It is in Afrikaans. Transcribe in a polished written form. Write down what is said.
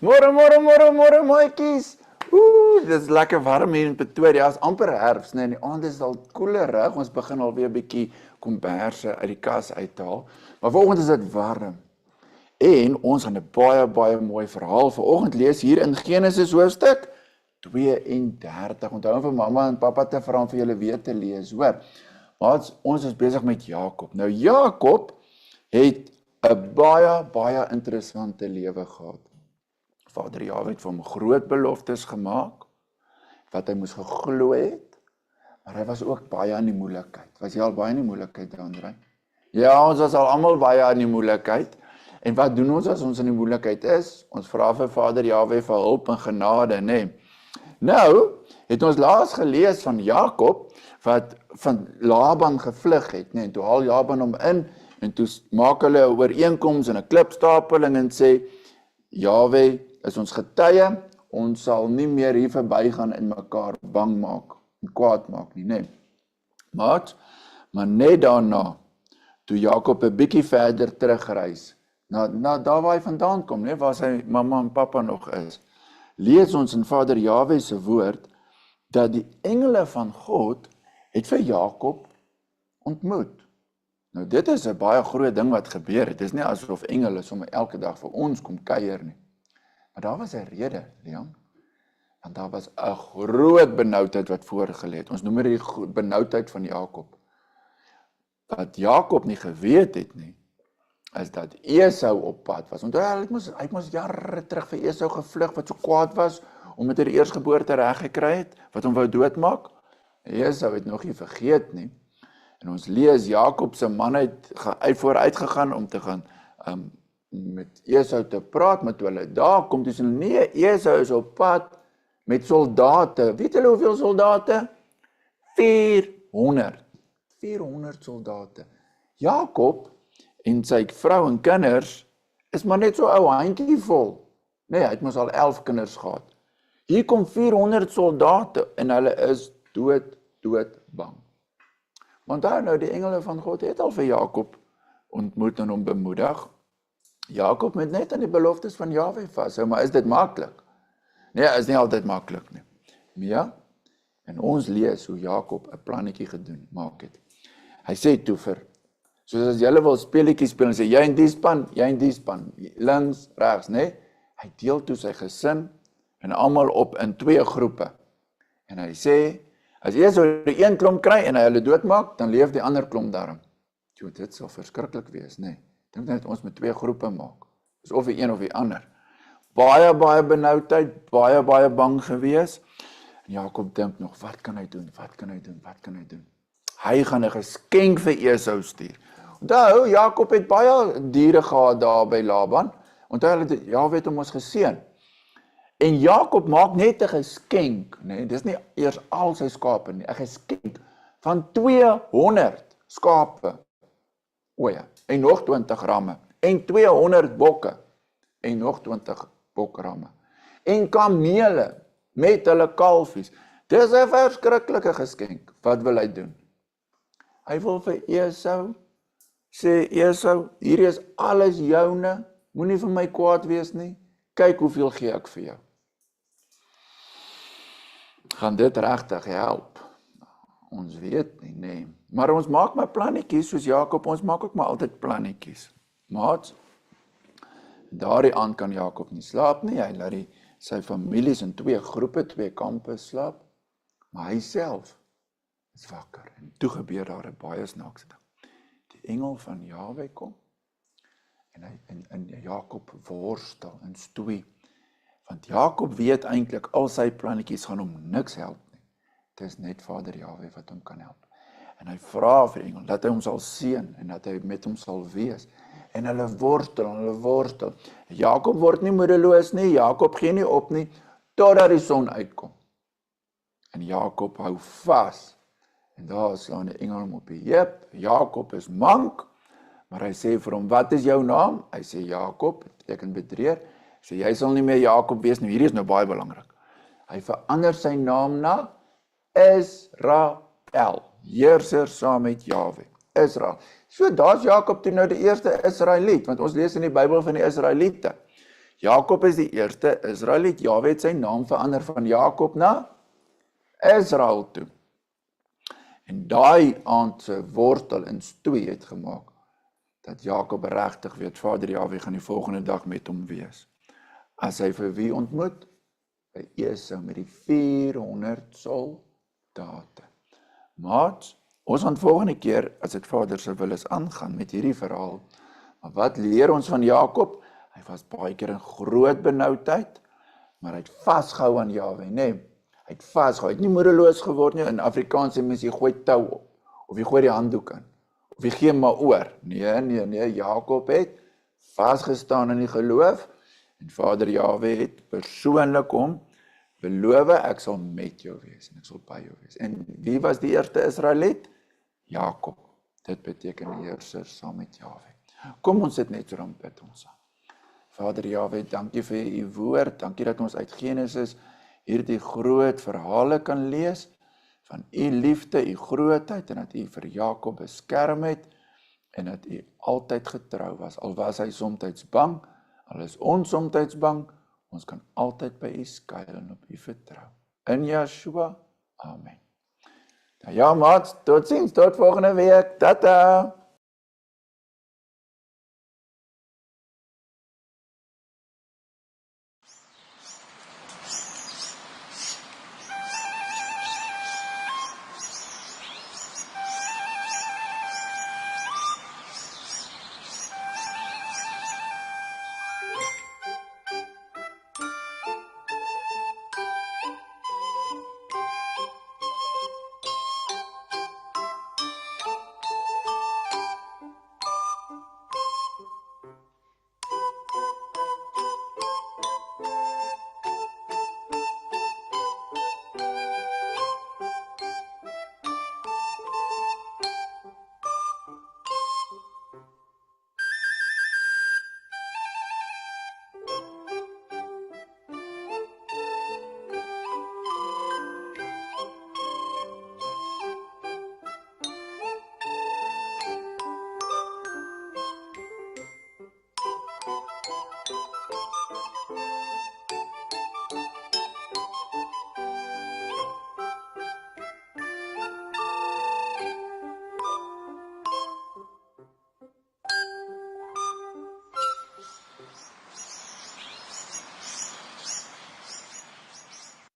Môre maatjies. Dit is lekker warm hier in Pretoria. Is amper herfs, nee, in die aand is al koelerig. Ons begin alweer 'n bietjie komberse uit die kas uithaal. Maar vanoggend is dit warm. En ons gaan 'n baie mooi verhaal vanoggend lees hier in Genesis hoofstuk 32. Onthou vir mamma en pappa te vra om vir julle weer te lees, hoor. Maar ons is besig met Jakob. Nou Jakob het 'n baie interessante lewe gehad. Vader Jahwe het vir hom groot beloftes gemaak, wat hy moes geglo het, maar hy was ook baie in die moeilikheid. Was jy al baie in die moeilikheid, André? Ja, ons was al almal baie in die moeilikheid. En wat doen ons as ons in die moeilikheid is? Ons vra vir Vader Jahwe vir hulp en genade, nê? Nou, het ons laas gelees van Jakob, wat van Laban gevlug het, nê? En toe haal Laban hom in, en toe maak hulle 'n ooreenkoms en 'n klipstapeling en sê, Jahwe is ons getuie, ons sal nie meer hier verbygaan en mekaar bang maak en kwaad maak nie, nee. Maar net daarna, toe Jakob 'n bietjie verder terugreis, na daar waar hy vandaan kom, nee, waar sy mamma en pappa nog is, lees ons in Vader Jahwe se woord, dat die engele van God het vir Jakob ontmoet. Nou dit is 'n baie groot ding wat gebeur het, dit is nie asof engele sommer elke dag vir ons kom kuier nie. Maar daar was 'n rede, Leon, want daar was 'n groot benoudheid wat voorgelê het. Ons noem dit die benoudheid van Jakob. Wat Jakob nie geweet het nie, is dat Esau op pad was. Onthou, hy moes jare terug vir Esau gevlug, wat so kwaad was, omdat hy die eersgeboorte reg gekry het, wat hom wou doodmaak. Esau het nog nie vergeet nie. En ons lees, Jakob se man het vooruit gegaan om te gaan met Esau te praat, maar toe hulle daar kom, toe sê hulle, nee, Esau is op pad met soldate. Weet julle hoeveel soldate? 400 soldate. Jakob en sy vrou en kinders is maar net so ou handjievol. Nee, hy het mos al 11 kinders gehad. Hier kom 400 soldate en hulle is dood bang. Want daar nou, die engele van God het al vir Jakob ontmoet en hom bemoedig. Jakob moet net aan die beloftes van Jahwe vashou, maar is dit maklik? Nee, is nie altyd maklik nie. Ja, en ons lees hoe Jakob 'n plannetjie gedoen maak het. Hy sê toe soos as julle wil speletjies speel, en sê, jy in die span, links, regs, nee? Hy deel toe sy gesin, en almal op in 2 groepe. En hy sê, as jy so die een klomp kry, en hy hulle doodmaak, dan leef die ander klomp daarom. Jo, dit sal verskriklik wees, nee. Dink net ons met 2 groepe maak. Dis of die een of die ander. Baie benoudheid, baie bang gewees. En Jakob dink nog, wat kan hy doen? Hy gaan 'n geskenk vir Esau stuur. Onthou, Jakob het baie diere gehad daar by Laban. Onthou, Jahwe het hom ons geseën. En Jakob maak net 'n geskenk, nee, dis nie eers al sy skape nie, 'n geskenk van 200 skape. O ja, en nog 20 ramme, en 200 bokke, en nog 20 bokramme, en kamele met hulle kalfies. Dis 'n verskriklike geskenk. Wat wil hy doen? Hy wil vir Esau sê, Esau, hier is alles joune, moenie vir my kwaad wees nie, kyk hoeveel gee ek vir jou. Gaan dit regtig help? Ons weet nie, nee. Maar ons maak maar plannetjies, soos Jakob, ons maak ook maar altyd plannetjies. Maat, daardie aand kan Jakob nie slaap nie, hy laat sy families in 2 groepe, 2 kampe slaap, maar hy self is wakker. En toe gebeur daar 'n baie snaakse ding. Die engel van Jahwe kom, en Jakob worstel en stoei, want Jakob weet eintlik al sy plannetjies gaan hom niks help nie. Dit is net Vader Jahwe wat hom kan help. En hy vra vir die engel, dat hy hom sal seën, en dat hy met hom sal wees. En hulle worstel. Jakob word nie moedeloos nie, Jakob gee nie op nie, totdat die son uitkom. En Jakob hou vas. En daar slaan die engel hom op die heup. Jakob is mank, maar hy sê vir hom, wat is jou naam? Hy sê Jakob, beteken bedrieër. Hy sê, jy sal nie meer Jakob wees nie, hierdie is nou baie belangrik. Hy verander sy naam na Israel, heerser saam met Jahwe, Israel. So daar's Jakob toe nou die eerste Israeliet, want ons lees in die Bybel van die Israeliete. Jakob is die eerste Israeliet. Jahwe het sy naam verander van Jakob na Israel toe. En daai aand se wortel in stoei het gemaak, dat Jakob regtig weet, Vader Jahwe gaan die volgende dag met hom wees. As hy vir wie ontmoet? By Esau met die 400 soldate. Maar ons gaan volgende keer, as dit Vader se wil is, aangaan met hierdie verhaal. Maar wat leer ons van Jakob? Hy was baie keer in groot benoudheid, maar hy het vasgehou aan Jahwe, nee. Hy het vasgehou, hy het nie moedeloos geword nie. In Afrikaans sê mens, jy gooi tou op, of jy gooi die handdoek aan, of jy gee maar oor. Nee, Jakob het vasgestaan in die geloof, en Vader Jahwe het persoonlik hom beloof, ek sal met jou wees, en ek sal by jou wees. En wie was die eerste Israeliet? Jakob. Dit beteken die heerser saam met Jahwe. Kom ons sit net so dan bid ons aan. Vader Jahwe, dankie vir u woord, dankie dat ons uit Genesis hierdie groot verhale kan lees, van u liefde, u grootheid, en dat u vir Jakob beskerm het, en dat u altyd getrou was, al was hy somtyds bang, al is ons somtyds bang, ons kan altyd by u skuil en op u vertrou. In Yeshua, amen. Nou ja, maat, tot ziens, tot volgende week, tata!